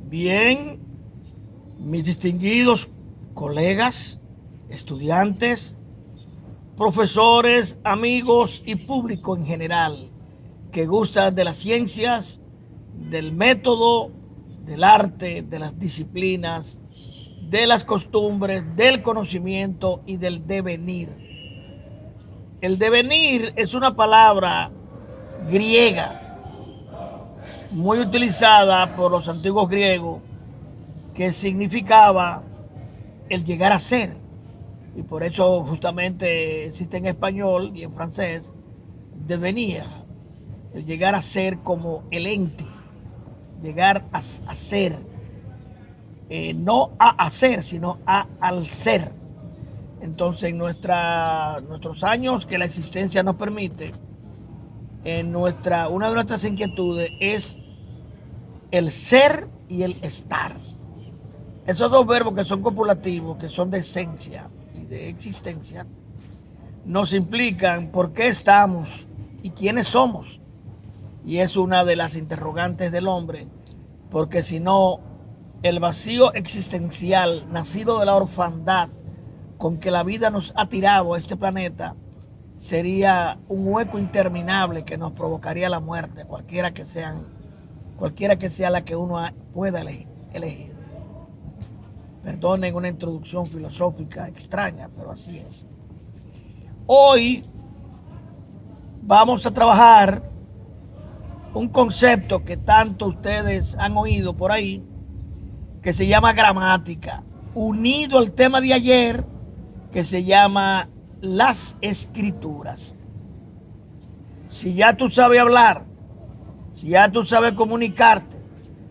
Bien, mis distinguidos colegas, estudiantes, profesores, amigos y público en general que gusta de las ciencias, del método, del arte, de las disciplinas, de las costumbres, del conocimiento y del devenir. El devenir es una palabra griega muy utilizada por los antiguos griegos que significaba el llegar a ser. Y por eso justamente existe en español y en francés devenir, el llegar a ser como el ente, llegar a ser, no a hacer, sino al ser. Entonces, en nuestros años que la existencia nos permite, una de nuestras inquietudes es el ser y el estar. Esos dos verbos que son copulativos, que son de esencia y de existencia, nos implican por qué estamos y quiénes somos. Y es una de las interrogantes del hombre, porque si no, el vacío existencial nacido de la orfandad con que la vida nos ha tirado a este planeta sería un hueco interminable que nos provocaría la muerte, cualquiera que sea la que uno pueda elegir. Perdonen una introducción filosófica extraña, pero así es. Hoy vamos a trabajar un concepto que tanto ustedes han oído por ahí, que se llama gramática, unido al tema de ayer, que se llama las escrituras. Si ya tú sabes hablar, si ya tú sabes comunicarte,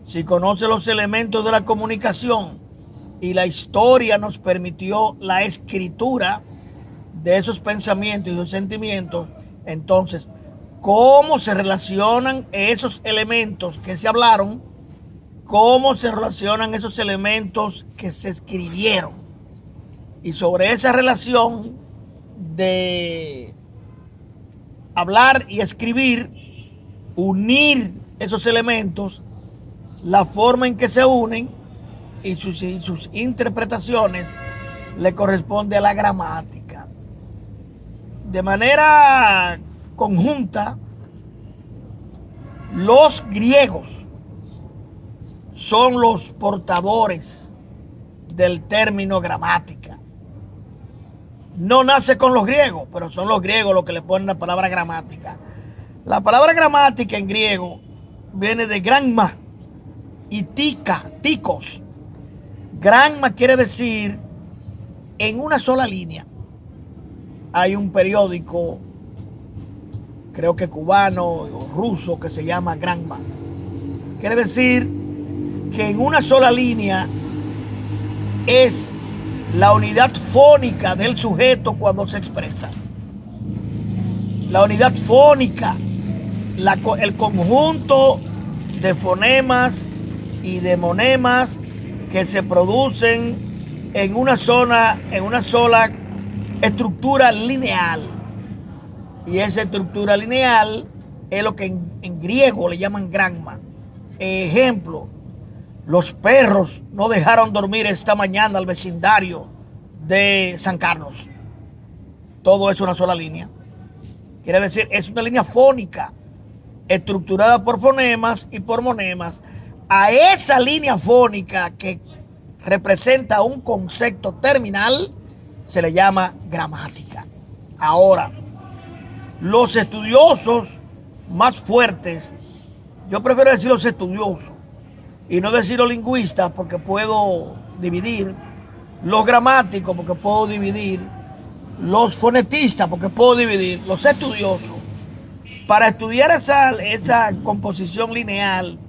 si conoces los elementos de la comunicación y la historia nos permitió la escritura de esos pensamientos y esos sentimientos, entonces, ¿cómo se relacionan esos elementos que se hablaron? ¿Cómo se relacionan esos elementos que se escribieron? Y sobre esa relación de hablar y escribir, unir esos elementos, la forma en que se unen y sus interpretaciones le corresponde a la gramática. De manera conjunta, los griegos son los portadores del término gramática. No nace con los griegos, pero son los griegos los que le ponen la palabra gramática. La palabra gramática en griego viene de gramma y tikos. Gramma quiere decir en una sola línea. Hay un periódico, creo que cubano o ruso, que se llama Gramma. Quiere decir que en una sola línea es la unidad fónica del sujeto cuando se expresa. La unidad fónica, el conjunto de fonemas y de monemas que se producen en una sola estructura lineal. Y esa estructura lineal es lo que en griego le llaman gramma. Ejemplo, los perros no dejaron dormir esta mañana al vecindario de San Carlos. Todo es una sola línea. Quiere decir, es una línea fónica, estructurada por fonemas y por monemas. A esa línea fónica que representa un concepto terminal se le llama gramática. Ahora, los estudiosos más fuertes, yo prefiero decir los estudiosos y no decir los lingüistas porque puedo dividir, los gramáticos porque puedo dividir, los fonetistas porque puedo dividir, los estudiosos, para estudiar esa composición lineal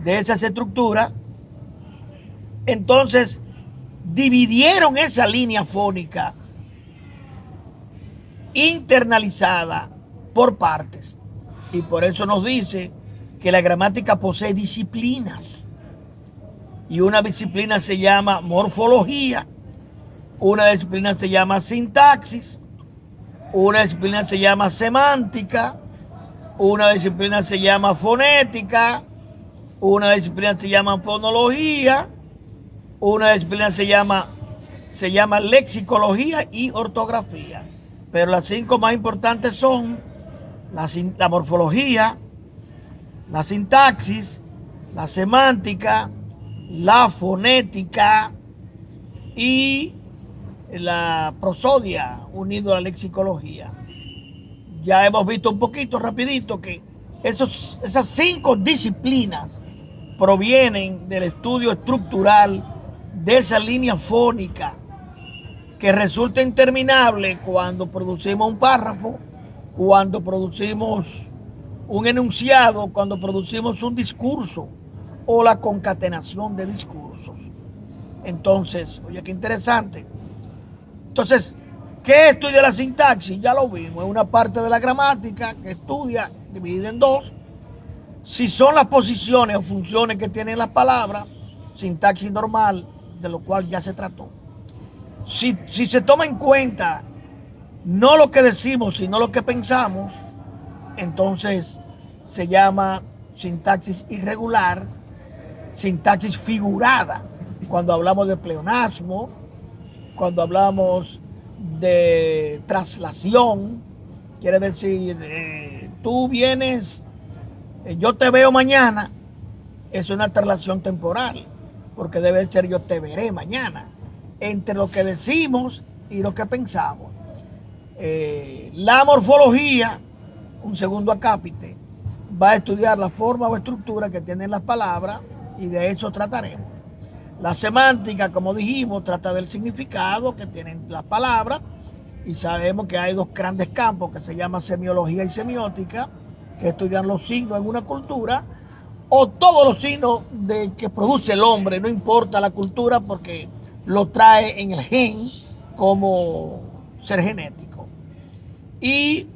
de esas estructuras, entonces dividieron esa línea fónica internalizada por partes. Y por eso nos dice que la gramática posee disciplinas. Y una disciplina se llama morfología, una disciplina se llama sintaxis, una disciplina se llama semántica, una disciplina se llama fonética, una disciplina se llama fonología, una disciplina se llama lexicología y ortografía. Pero las 5 más importantes son la morfología, la sintaxis, la semántica, la fonética y la prosodia unido a la lexicología. Ya hemos visto un poquito rapidito que esas 5 disciplinas provienen del estudio estructural de esa línea fónica que resulta interminable cuando producimos un párrafo, cuando producimos un enunciado, cuando producimos un discurso o la concatenación de discursos. Entonces, oye, qué interesante. Entonces, ¿qué estudia la sintaxis? Ya lo vimos, es una parte de la gramática que estudia, dividida en 2, si son las posiciones o funciones que tienen las palabras, sintaxis normal, de lo cual ya se trató. Si se toma en cuenta no lo que decimos, sino lo que pensamos, entonces se llama sintaxis irregular, sintaxis figurada, cuando hablamos de pleonasmo, cuando hablamos de traslación, quiere decir, tú vienes, yo te veo mañana, es una traslación temporal, porque debe ser yo te veré mañana, entre lo que decimos y lo que pensamos. La morfología, un segundo acápite, va a estudiar la forma o estructura que tienen las palabras y de eso trataremos. La semántica, como dijimos, trata del significado que tienen las palabras y sabemos que hay 2 grandes campos que se llaman semiología y semiótica, que estudian los signos en una cultura o todos los signos que produce el hombre, no importa la cultura porque lo trae en el gen como ser genético. Y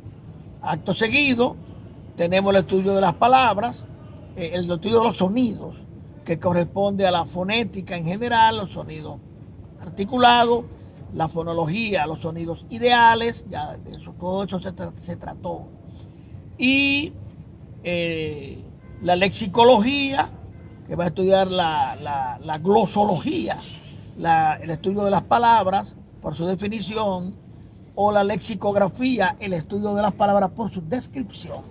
acto seguido tenemos el estudio de las palabras, el estudio de los sonidos, que corresponde a la fonética en general, los sonidos articulados, la fonología, los sonidos ideales, ya de eso, todo eso se trató. Y la lexicología, que va a estudiar la glosología, el estudio de las palabras por su definición, o la lexicografía, el estudio de las palabras por su descripción.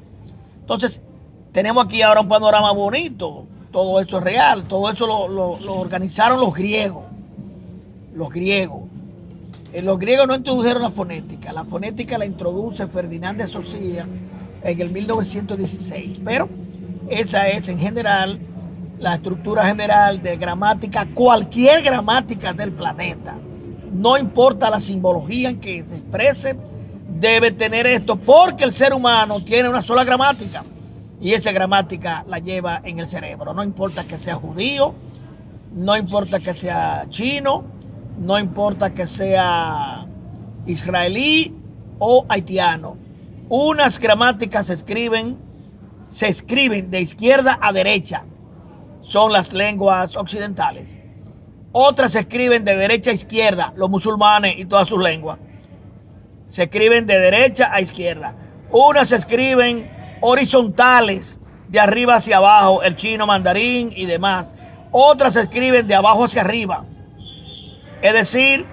Entonces, tenemos aquí ahora un panorama bonito. Todo eso es real, todo eso lo organizaron los griegos. Los griegos no introdujeron la fonética la introduce Ferdinand de Saussure en el 1916, pero esa es en general la estructura general de gramática, cualquier gramática del planeta. No importa la simbología en que se exprese, debe tener esto, porque el ser humano tiene una sola gramática. Y esa gramática la lleva en el cerebro. No importa que sea judío, no importa que sea chino, no importa que sea israelí o haitiano. Unas gramáticas se escriben de izquierda a derecha. Son las lenguas occidentales. Otras se escriben de derecha a izquierda, los musulmanes y todas sus lenguas. Se escriben de derecha a izquierda. Unas se escriben horizontales, de arriba hacia abajo, el chino, mandarín y demás. Otras se escriben de abajo hacia arriba. Es decir,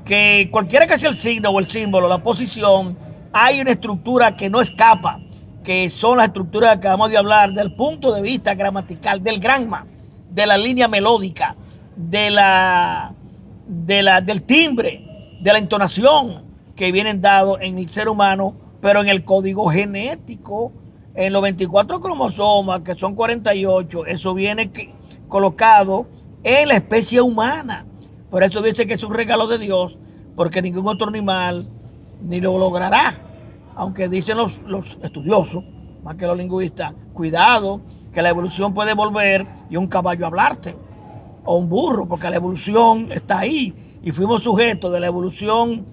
que cualquiera que sea el signo o el símbolo, la posición, hay una estructura que no escapa, que son las estructuras que acabamos de hablar, del punto de vista gramatical, del gramma, de la línea melódica, del timbre, de la entonación que vienen dados en el ser humano, pero en el código genético, en los 24 cromosomas, que son 48, eso viene colocado en la especie humana. Por eso dice que es un regalo de Dios, porque ningún otro animal ni lo logrará. Aunque dicen los estudiosos, más que los lingüistas, cuidado, que la evolución puede volver y un caballo hablarte, o un burro, porque la evolución está ahí. Y fuimos sujetos de la evolución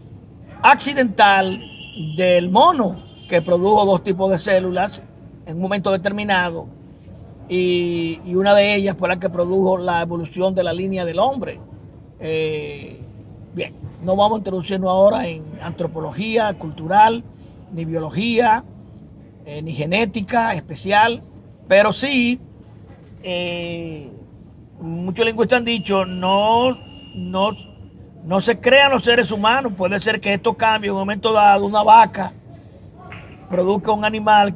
accidental del mono, que produjo 2 tipos de células en un momento determinado, y una de ellas fue la que produjo la evolución de la línea del hombre. Bien, no vamos a introducirnos ahora en antropología cultural, ni biología, ni genética especial, pero sí eh, muchos lingüistas han dicho, no se crean los seres humanos. Puede ser que esto cambie en un momento dado, una vaca produzca un animal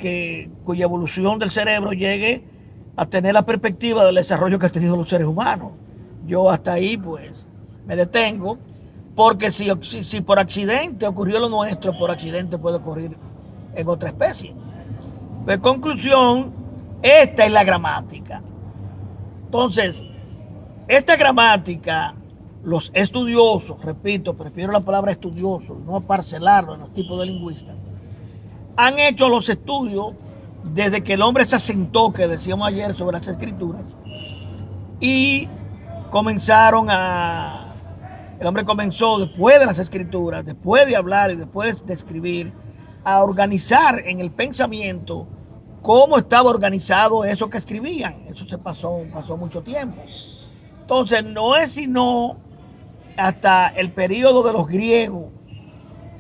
cuya evolución del cerebro llegue a tener la perspectiva del desarrollo que han tenido los seres humanos. Yo hasta ahí pues me detengo, porque si por accidente ocurrió lo nuestro, por accidente puede ocurrir en otra especie. En conclusión, esta es la gramática. Entonces, esta gramática, los estudiosos, repito, prefiero la palabra estudioso, no parcelarlo en los tipos de lingüistas, han hecho los estudios desde que el hombre se asentó, que decíamos ayer sobre las escrituras, y el hombre comenzó después de las escrituras, después de hablar y después de escribir, a organizar en el pensamiento cómo estaba organizado eso que escribían. Eso pasó mucho tiempo. Entonces no es sino hasta el periodo de los griegos,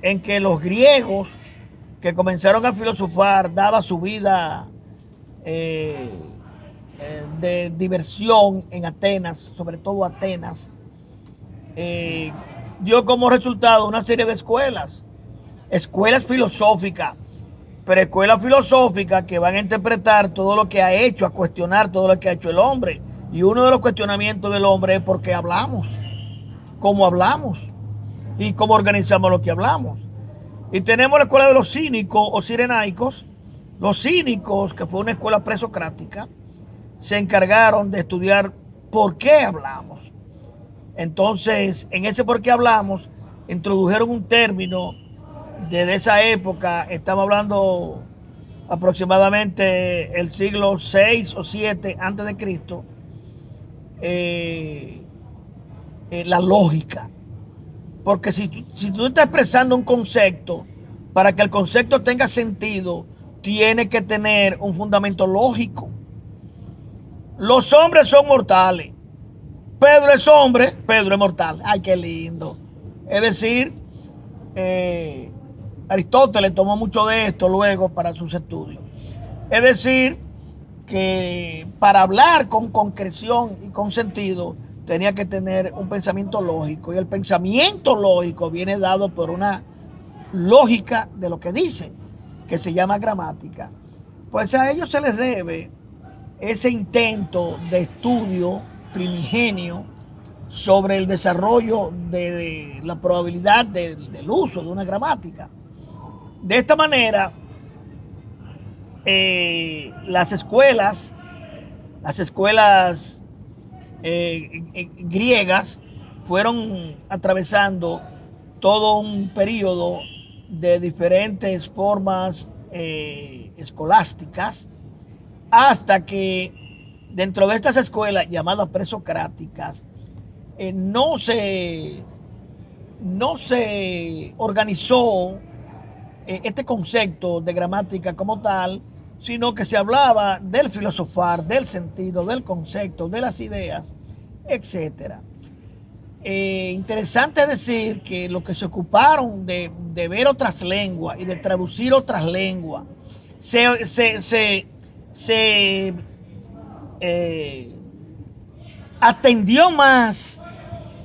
en que los griegos que comenzaron a filosofar, dada su vida de diversión en Atenas, sobre todo Atenas, dio como resultado una serie de escuelas filosóficas, pero escuelas filosóficas que van a interpretar todo lo que ha hecho, a cuestionar todo lo que ha hecho el hombre. Y uno de los cuestionamientos del hombre es por qué hablamos, cómo hablamos y cómo organizamos lo que hablamos. Y tenemos la escuela de los cínicos o cirenaicos. Los cínicos, que fue una escuela presocrática, se encargaron de estudiar por qué hablamos. Entonces, en ese por qué hablamos, introdujeron un término desde esa época. Estamos hablando aproximadamente el siglo 6 o 7 antes de Cristo, la lógica. Porque si tú estás expresando un concepto, para que el concepto tenga sentido, tiene que tener un fundamento lógico. Los hombres son mortales. Pedro es hombre, Pedro es mortal. Ay, qué lindo. Es decir, Aristóteles tomó mucho de esto luego para sus estudios. Es decir, que para hablar con concreción y con sentido, tenía que tener un pensamiento lógico. Y el pensamiento lógico viene dado por una lógica de lo que dicen, que se llama gramática. Pues a ellos se les debe ese intento de estudio primigenio sobre el desarrollo de la probabilidad del uso de una gramática. De esta manera, las escuelas griegas fueron atravesando todo un periodo de diferentes formas escolásticas, hasta que dentro de estas escuelas llamadas presocráticas no se organizó este concepto de gramática como tal, sino que se hablaba del filosofar, del sentido, del concepto, de las ideas, etc. Interesante decir que los que se ocuparon de ver otras lenguas y de traducir otras lenguas, se atendió más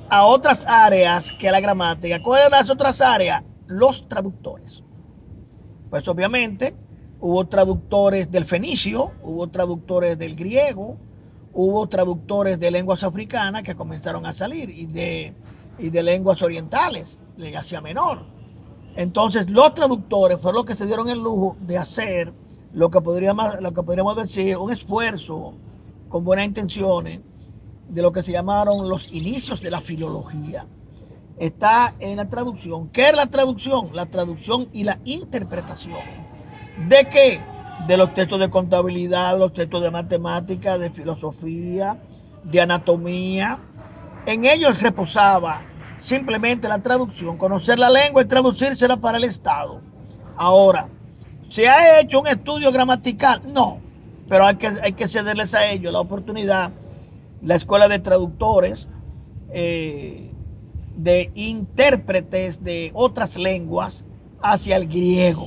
a otras áreas que a la gramática. ¿Cuáles eran las otras áreas? Los traductores. Pues obviamente hubo traductores del fenicio, hubo traductores del griego, hubo traductores de lenguas africanas que comenzaron a salir, y de lenguas orientales, de Asia Menor. Entonces los traductores fueron los que se dieron el lujo de hacer lo que podríamos decir un esfuerzo con buenas intenciones, de lo que se llamaron los inicios de la filología. Está en la traducción. ¿Qué es la traducción? La traducción y la interpretación. ¿De qué? De los textos de contabilidad, de los textos de matemática, de filosofía, de anatomía. En ellos reposaba simplemente la traducción, conocer la lengua y traducírsela para el Estado. Ahora, ¿se ha hecho un estudio gramatical? No, pero hay que cederles a ellos la oportunidad. La escuela de traductores, de intérpretes de otras lenguas hacia el griego,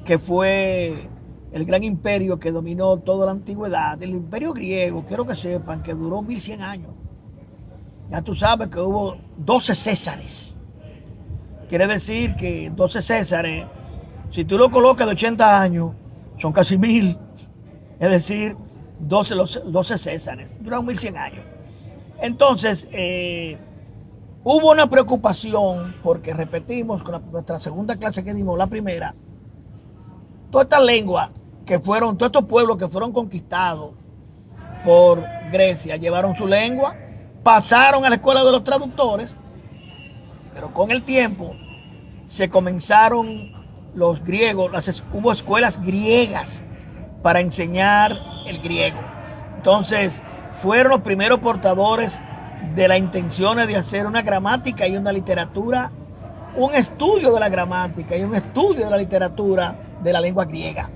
que fue el gran imperio que dominó toda la antigüedad, el imperio griego, quiero que sepan que duró 1100 años. Ya tú sabes que hubo 12 Césares. Quiere decir que 12 Césares, si tú lo colocas de 80 años, son casi 1000. Es decir, 12 Césares. Duraron 1100 años. Entonces, hubo una preocupación porque repetimos con nuestra segunda clase que dimos, la primera, todas estas lenguas que fueron, todos estos pueblos que fueron conquistados por Grecia, llevaron su lengua, pasaron a la escuela de los traductores, pero con el tiempo se comenzaron los griegos, hubo escuelas griegas para enseñar el griego. Entonces, fueron los primeros portadores de las intenciones de hacer una gramática y una literatura, un estudio de la gramática y un estudio de la literatura de la lengua griega,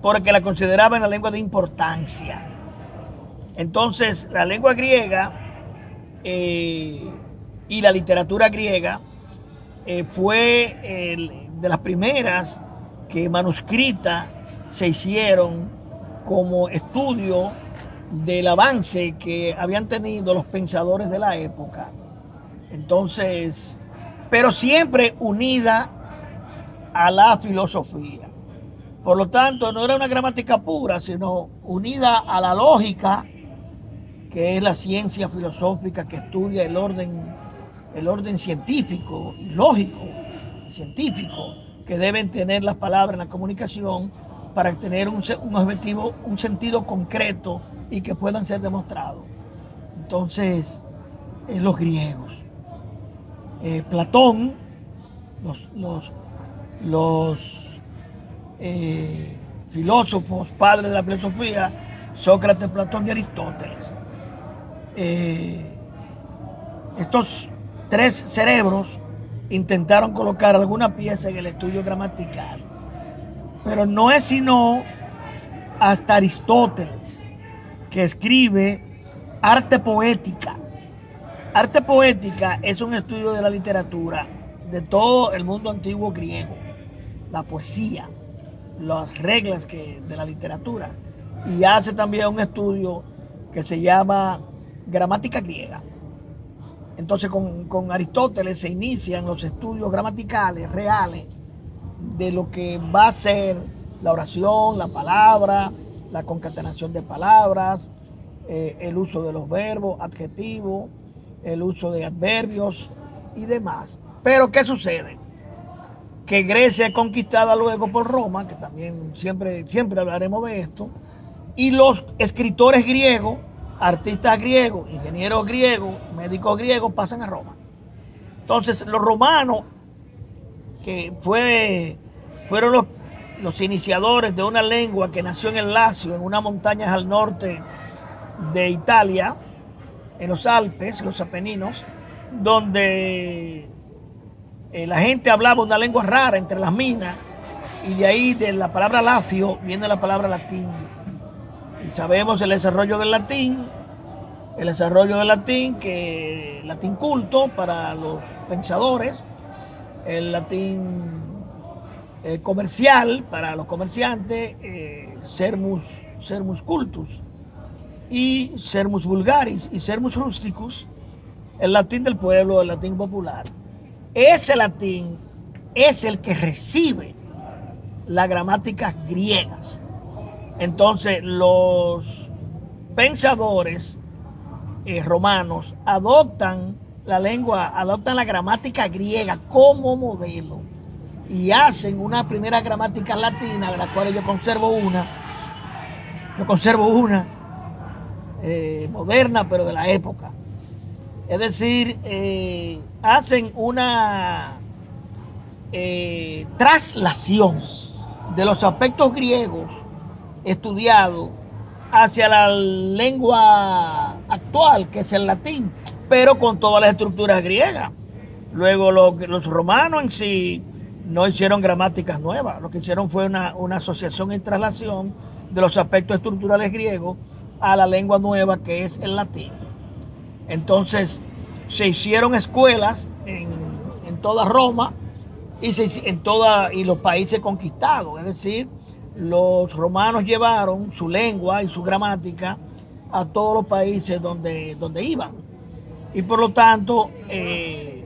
porque la consideraban la lengua de importancia. Entonces, la lengua griega y la literatura griega fue de las primeras que manuscritas se hicieron como estudio del avance que habían tenido los pensadores de la época. Entonces, pero siempre unida a la filosofía. Por lo tanto, no era una gramática pura, sino unida a la lógica, que es la ciencia filosófica que estudia el orden científico y lógico, científico, que deben tener las palabras en la comunicación para tener un objetivo, un sentido concreto y que puedan ser demostrados. Entonces, los griegos, Platón, los filósofos padres de la filosofía, Sócrates, Platón y Aristóteles. Estos tres cerebros intentaron colocar alguna pieza en el estudio gramatical, pero no es sino hasta Aristóteles, que escribe Arte Poética. Arte Poética es un estudio de la literatura de todo el mundo antiguo griego, la poesía, las reglas de la literatura, y hace también un estudio que se llama Gramática Griega. Entonces con Aristóteles se inician los estudios gramaticales reales de lo que va a ser la oración, la palabra, la concatenación de palabras, el uso de los verbos, adjetivos, el uso de adverbios y demás. Pero ¿qué sucede? Que Grecia es conquistada luego por Roma, que también siempre hablaremos de esto, y los escritores griegos, artistas griegos, ingenieros griegos, médicos griegos pasan a Roma. Entonces los romanos, que fueron los iniciadores de una lengua que nació en el Lacio, en unas montañas al norte de Italia, en los Alpes, los Apeninos, donde la gente hablaba una lengua rara entre las minas, y de ahí de la palabra lacio viene la palabra latín. Y sabemos el desarrollo del latín, que latín culto para los pensadores, el latín comercial para los comerciantes, sermus cultus, y sermus vulgaris y sermus rusticus, el latín del pueblo, el latín popular. Ese latín es el que recibe las gramáticas griegas. Entonces los pensadores romanos adoptan la gramática griega como modelo y hacen una primera gramática latina, de la cual yo conservo una moderna, pero de la época. Es decir, hacen una traslación de los aspectos griegos estudiados hacia la lengua actual, que es el latín, pero con todas las estructuras griegas. Luego los romanos en sí no hicieron gramáticas nuevas, lo que hicieron fue una asociación y traslación de los aspectos estructurales griegos a la lengua nueva, que es el latín. Entonces se hicieron escuelas en toda Roma y los países conquistados, es decir, los romanos llevaron su lengua y su gramática a todos los países donde iban. Y por lo tanto,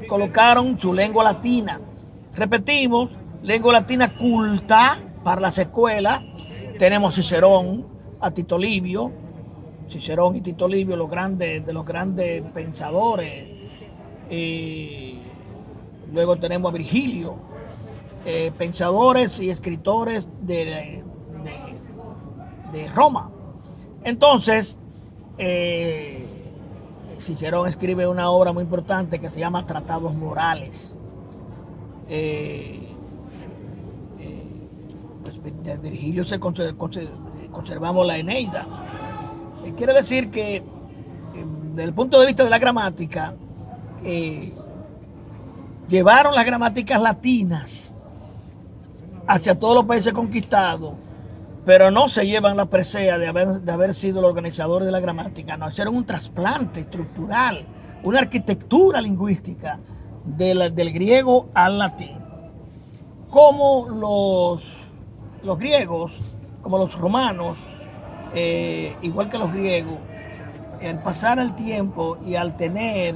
colocaron su lengua latina. Repetimos, lengua latina culta para las escuelas. Tenemos a Cicerón, a Tito Livio, Cicerón y Tito Livio, de los grandes pensadores. Luego tenemos a Virgilio, pensadores y escritores de Roma. Entonces, Cicerón escribe una obra muy importante que se llama Tratados Morales. De Virgilio conservamos la Eneida. Quiere decir que, desde el punto de vista de la gramática, llevaron las gramáticas latinas hacia todos los países conquistados, pero no se llevan la presea de haber sido los organizadores de la gramática. No, hicieron un trasplante estructural, una arquitectura lingüística del griego al latín. Como los griegos, como los romanos, igual que los griegos, al pasar el tiempo y al tener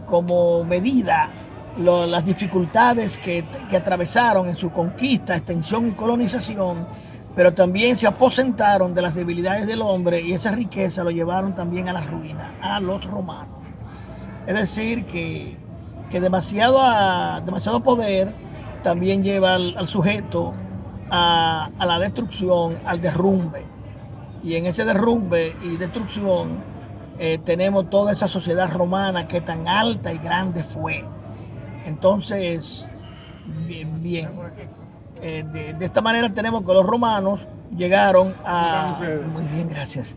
como medida las dificultades que atravesaron en su conquista, extensión y colonización, pero también se aposentaron de las debilidades del hombre, y esa riqueza lo llevaron también a la ruina, a los romanos. Es decir, que demasiado poder también lleva al sujeto a la destrucción, al derrumbe. Y en ese derrumbe y destrucción tenemos toda esa sociedad romana que tan alta y grande fue. Entonces, bien. De esta manera tenemos que los romanos llegaron a... Muy bien, gracias.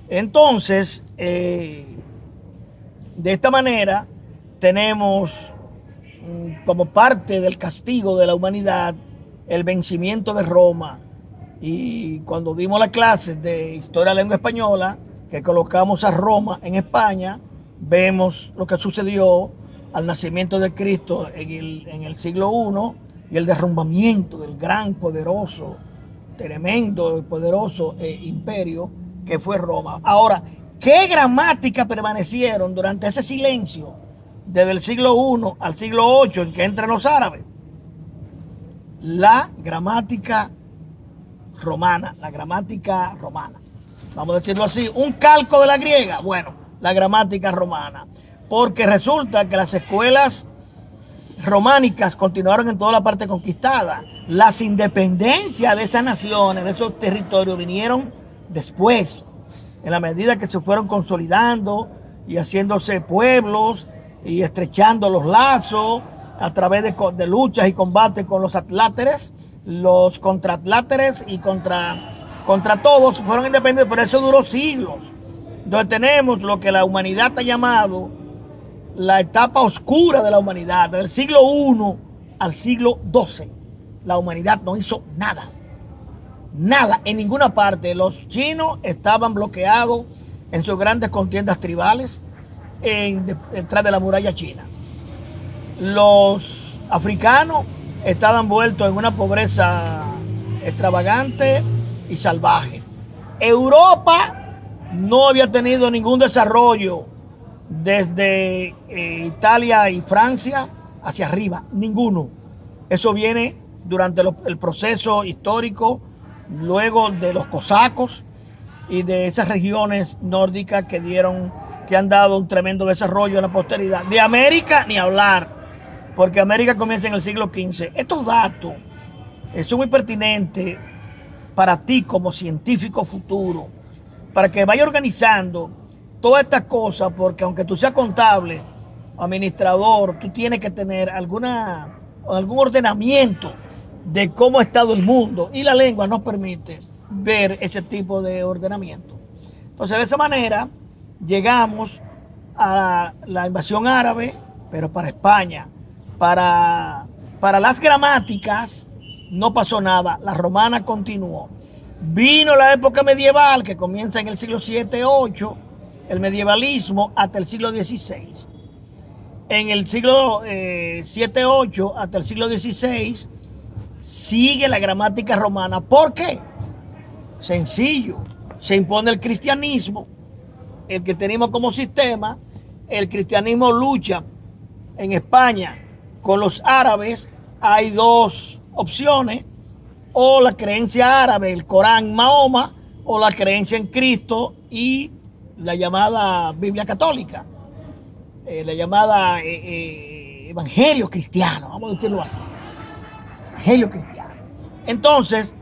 Entonces, de esta manera tenemos como parte del castigo de la humanidad el vencimiento de Roma. Y cuando dimos la clase de Historia de la Lengua Española, que colocamos a Roma en España, vemos lo que sucedió al nacimiento de Cristo en el siglo I y el derrumbamiento del gran, poderoso, tremendo, poderoso imperio que fue Roma. Ahora, ¿qué gramática permanecieron durante ese silencio desde el siglo I al siglo VIII en que entran los árabes? La gramática romana, vamos a decirlo así, un calco de la griega. Bueno, la gramática romana, porque resulta que las escuelas románicas continuaron en toda la parte conquistada. Las independencias de esas naciones, de esos territorios, vinieron después, en la medida que se fueron consolidando y haciéndose pueblos y estrechando los lazos a través de luchas y combates con los atláteres, los contraatláteres y contra todos fueron independientes, pero eso duró siglos. Entonces tenemos lo que la humanidad ha llamado la etapa oscura de la humanidad, del siglo I al siglo XII. La humanidad no hizo nada, en ninguna parte. Los chinos estaban bloqueados en sus grandes contiendas tribales detrás de la muralla china. Los africanos estaban envueltos en una pobreza extravagante y salvaje. Europa no había tenido ningún desarrollo desde Italia y Francia hacia arriba, ninguno. Eso viene durante el proceso histórico, luego de los cosacos y de esas regiones nórdicas que han dado un tremendo desarrollo en la posteridad. De América ni hablar, porque América comienza en el siglo XV. Estos datos son muy pertinentes para ti como científico futuro, para que vaya organizando todas estas cosas, porque aunque tú seas contable o administrador, tú tienes que tener algún ordenamiento de cómo ha estado el mundo, y la lengua nos permite ver ese tipo de ordenamiento. Entonces, de esa manera llegamos a la invasión árabe, pero para España. Para las gramáticas no pasó nada, la romana continuó. Vino la época medieval, que comienza en el siglo VII-VIII, el medievalismo hasta el siglo XVI. en el siglo 7, 8 hasta el siglo XVI sigue la gramática romana. ¿Por qué? Sencillo, se impone el cristianismo, el que tenemos como sistema. El cristianismo lucha en España con los árabes. Hay dos opciones: o la creencia árabe, el Corán, Mahoma, o la creencia en Cristo y la llamada Biblia católica, la llamada evangelio cristiano, vamos a decirlo así, evangelio cristiano. Entonces,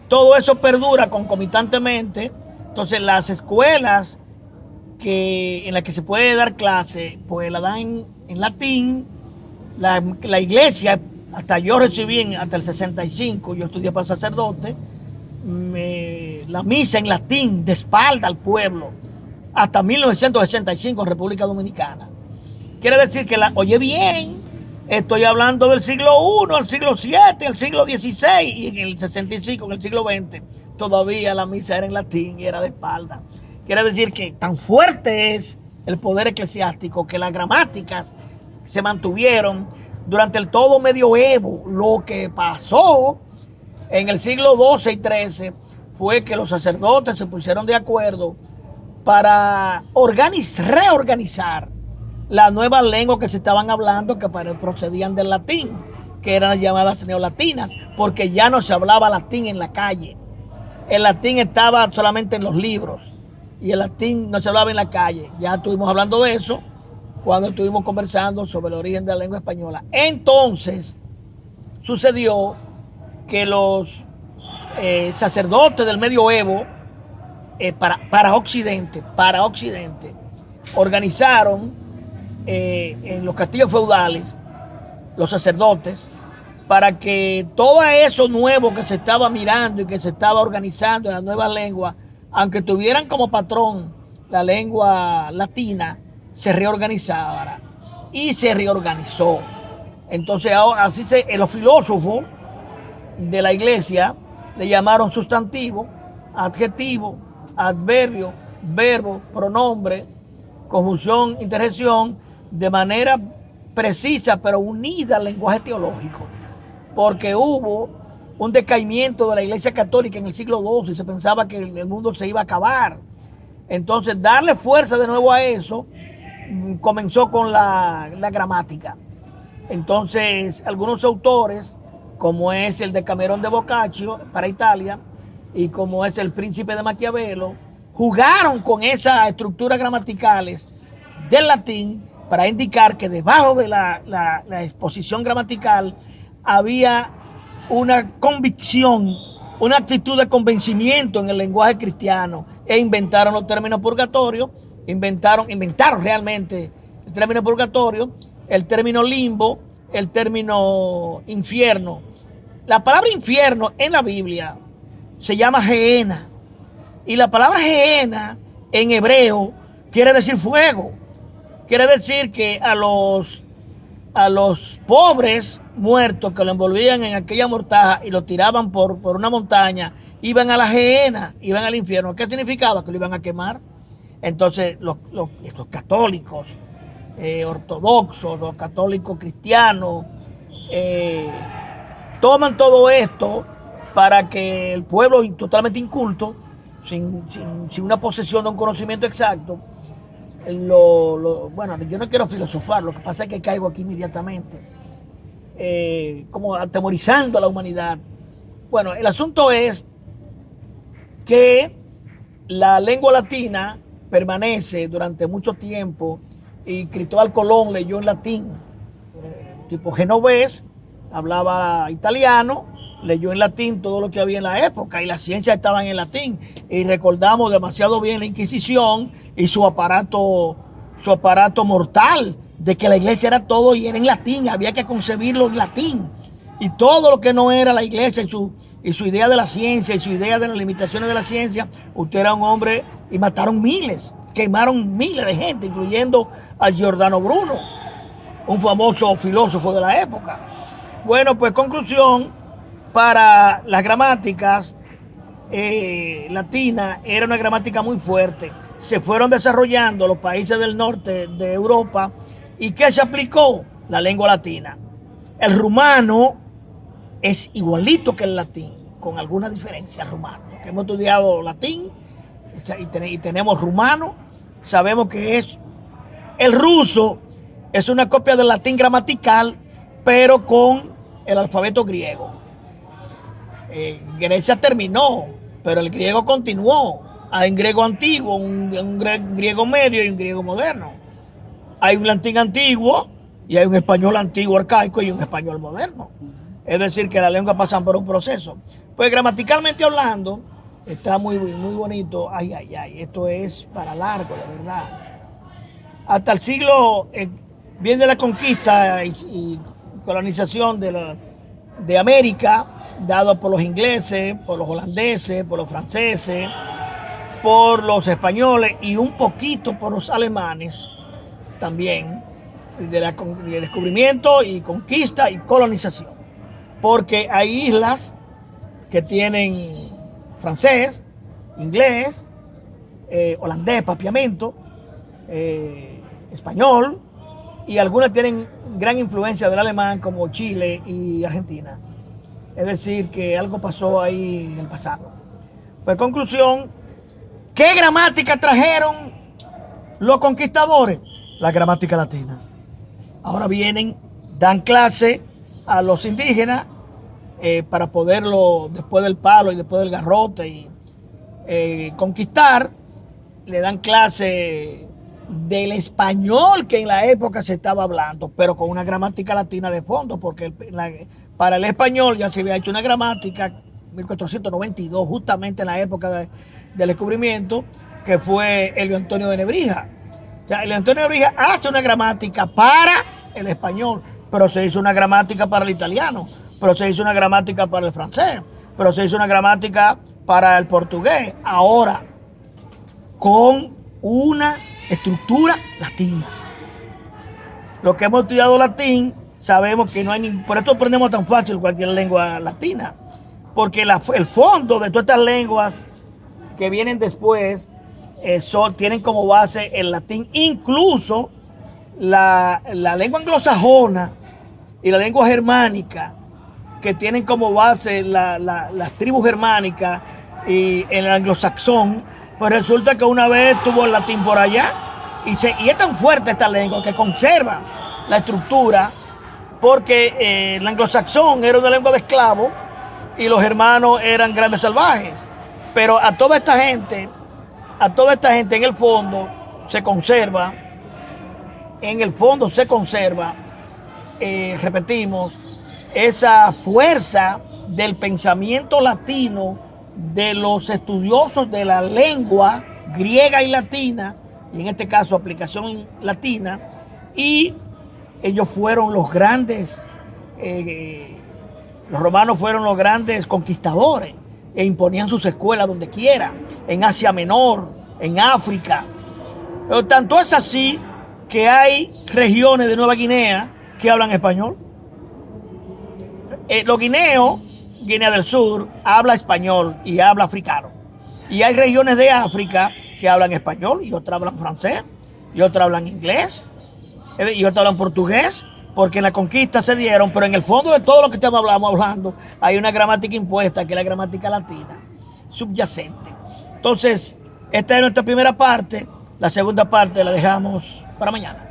todo eso perdura concomitantemente. Entonces, las escuelas en las que se puede dar clase, pues la dan en latín. La iglesia, hasta yo recibí hasta el 65, yo estudié para sacerdote, la misa en latín de espalda al pueblo, hasta 1965 en República Dominicana. Quiere decir que oye bien, estoy hablando del siglo I, el siglo VII, el siglo XVI y en el 65, en el siglo XX, todavía la misa era en latín y era de espalda. Quiere decir que tan fuerte es el poder eclesiástico que las gramáticas se mantuvieron durante el todo medioevo. Lo que pasó en el siglo XII y XIII fue que los sacerdotes se pusieron de acuerdo para reorganizar las nuevas lenguas que se estaban hablando, que procedían del latín, que eran las llamadas neolatinas, porque ya no se hablaba latín en la calle. El latín estaba solamente en los libros y el latín no se hablaba en la calle. Ya estuvimos hablando de eso cuando estuvimos conversando sobre el origen de la lengua española. Entonces sucedió que los sacerdotes del medioevo para Occidente organizaron en los castillos feudales los sacerdotes, para que todo eso nuevo que se estaba mirando y que se estaba organizando en las nuevas lenguas, aunque tuvieran como patrón la lengua latina, se reorganizara. Y se reorganizó. Entonces así los filósofos de la iglesia le llamaron sustantivo, adjetivo, adverbio, verbo, pronombre, conjunción, interjección, de manera precisa pero unida al lenguaje teológico, porque hubo un decaimiento de la iglesia católica en el siglo XII y se pensaba que el mundo se iba a acabar. Entonces, darle fuerza de nuevo a eso comenzó con la gramática. Entonces, algunos autores, como es el de Camerón de Boccaccio para Italia y como es el Príncipe de Maquiavelo, jugaron con esas estructuras gramaticales del latín para indicar que debajo de la exposición gramatical había una convicción, una actitud de convencimiento en el lenguaje cristiano, e inventaron los términos purgatorios, inventaron realmente el término purgatorio, el término limbo, el término infierno. La palabra infierno en la Biblia se llama Gehenna, y la palabra Gehenna en hebreo quiere decir fuego. Quiere decir que a los pobres muertos que lo envolvían en aquella mortaja y lo tiraban por una montaña, iban a la Gehenna, iban al infierno. ¿Qué significaba? Que lo iban a quemar. Entonces los católicos ortodoxos, los católicos cristianos, toman todo esto para que el pueblo totalmente inculto, sin una posesión de un conocimiento exacto, bueno, yo no quiero filosofar, lo que pasa es que caigo aquí inmediatamente, como atemorizando a la humanidad. Bueno, el asunto es que la lengua latina permanece durante mucho tiempo, y Cristóbal Colón leyó en latín, tipo genovés, hablaba italiano, leyó en latín todo lo que había en la época, y las ciencias estaban en latín, y recordamos demasiado bien la Inquisición y su aparato mortal, de que la iglesia era todo y era en latín, había que concebirlo en latín, y todo lo que no era la iglesia y su idea de la ciencia y su idea de las limitaciones de la ciencia, usted era un hombre, y mataron miles, quemaron miles de gente, incluyendo a Giordano Bruno, un famoso filósofo de la época. Bueno, pues conclusión, para las gramáticas latinas era una gramática muy fuerte. Se fueron desarrollando los países del norte de Europa ¿Y qué se aplicó? La lengua latina. El rumano es igualito que el latín, con alguna diferencia rumano. Los que hemos estudiado latín y tenemos rumano, sabemos que es el ruso, es una copia del latín gramatical, pero con el alfabeto griego. Grecia terminó, pero el griego continuó. Hay un griego antiguo, un griego medio y un griego moderno. Hay un latín antiguo y hay un español antiguo arcaico y un español moderno. Es decir, que las lenguas pasan por un proceso. Pues gramaticalmente hablando, está muy bonito. Ay, esto es para largo, de verdad. Hasta el siglo, bien de la conquista y colonización de América, dado por los ingleses, por los holandeses, por los franceses, por los españoles y un poquito por los alemanes también, de descubrimiento y conquista y colonización. Porque hay islas que tienen francés, inglés, holandés, papiamento, español, y algunas tienen gran influencia del alemán como Chile y Argentina. Es decir, que algo pasó ahí en el pasado. Pues conclusión, ¿qué gramática trajeron los conquistadores? La gramática latina. Ahora vienen, dan clase a los indígenas para poderlo, después del palo y después del garrote, y conquistar, le dan clase del español que en la época se estaba hablando, pero con una gramática latina de fondo, porque para el español ya se había hecho una gramática 1492, justamente en la época del descubrimiento, que fue Elio Antonio de Nebrija. O sea, Elio Antonio de Nebrija hace una gramática para el español, pero se hizo una gramática para el italiano, pero se hizo una gramática para el francés, pero se hizo una gramática para el portugués. Ahora, con una estructura latina. Los que hemos estudiado latín sabemos que no hay por esto aprendemos tan fácil cualquier lengua latina, porque el fondo de todas estas lenguas que vienen después tienen como base el latín. Incluso la lengua anglosajona y la lengua germánica, que tienen como base las tribus germánicas y el anglosaxón, pues resulta que una vez tuvo el latín por allá y es tan fuerte esta lengua que conserva la estructura, porque el anglosaxón era una lengua de esclavos y los germanos eran grandes salvajes. Pero a toda esta gente en el fondo se conserva, repetimos, esa fuerza del pensamiento latino de los estudiosos de la lengua griega y latina, y en este caso aplicación latina, y ellos fueron los grandes, los romanos fueron los grandes conquistadores e imponían sus escuelas donde quiera, en Asia Menor, en África. Pero tanto es así que hay regiones de Nueva Guinea que hablan español. Los guineos, Guinea del Sur, habla español y habla africano. Y hay regiones de África que hablan español y otras hablan francés y otras hablan inglés y otras hablan portugués, porque en la conquista se dieron, pero en el fondo de todo lo que estamos hablando hay una gramática impuesta, que es la gramática latina, subyacente. Entonces, esta es nuestra primera parte. La segunda parte la dejamos para mañana.